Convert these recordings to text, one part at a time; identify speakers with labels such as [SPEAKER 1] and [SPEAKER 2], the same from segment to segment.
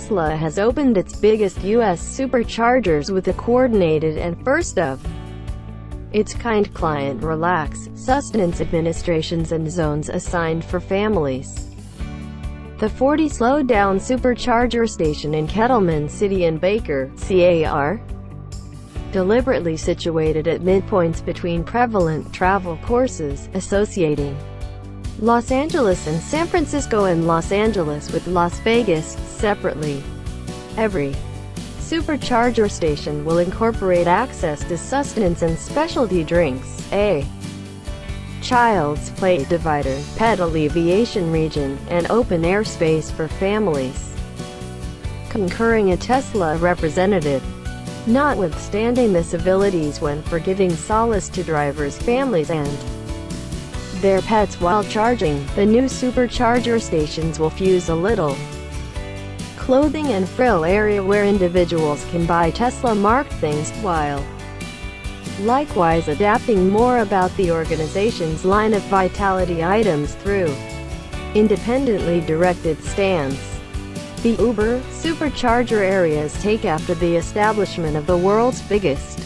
[SPEAKER 1] Tesla has opened its biggest U.S. superchargers with a coordinated and first-of-its-kind client relax, sustenance administrations and zones assigned for families. The 40 slowed-down Supercharger station in Kettleman City and Baker, CAR, deliberately situated at midpoints between prevalent travel courses, associating Los Angeles and San Francisco and Los Angeles with Las Vegas, separately. Every Supercharger station will incorporate access to sustenance and specialty drinks, a child's play divider, pet alleviation region, and open airspace for families. Concurring a Tesla representative. Notwithstanding the civilities when for giving solace to drivers' families and their pets while charging, the new Supercharger stations will fuse a little clothing and frill area where individuals can buy Tesla-marked things, while likewise adapting more about the organization's line of vitality items through independently directed stands. The Uber Supercharger areas take after the establishment of the world's biggest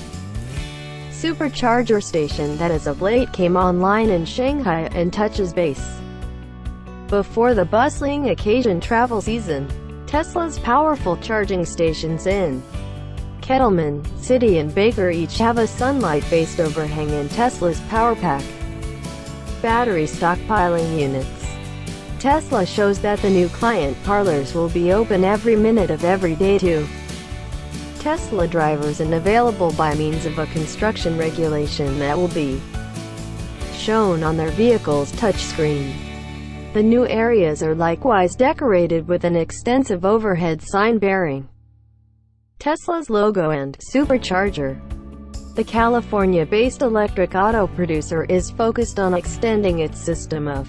[SPEAKER 1] Supercharger station that as of late came online in Shanghai and touches base before the bustling occasion travel season. Tesla's powerful charging stations in Kettleman City and Baker each have a sunlight-based overhang and Tesla's PowerPack battery stockpiling units. Tesla shows that the new client parlors will be open every minute of every day to Tesla drivers and available by means of a construction regulation that will be shown on their vehicle's touchscreen. The new areas are likewise decorated with an extensive overhead sign bearing Tesla's logo and Supercharger. The California-based electric auto producer is focused on extending its system of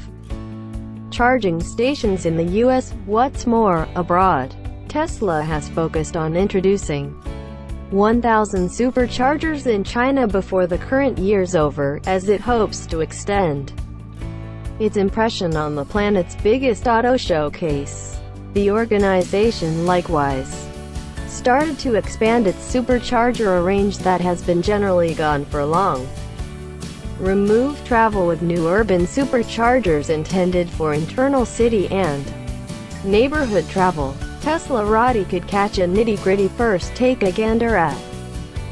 [SPEAKER 1] charging stations in the U.S. What's more, abroad, Tesla has focused on introducing 1,000 superchargers in China before the current year's over, as it hopes to extend its impression on the planet's biggest auto showcase. The organization likewise started to expand its supercharger range that has been generally gone for long. Remove travel with new urban superchargers intended for internal city and neighborhood travel. Tesla Roddy could catch a nitty-gritty first. Take a gander at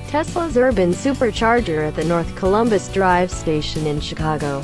[SPEAKER 1] Tesla's urban supercharger at the North Columbus Drive station in Chicago.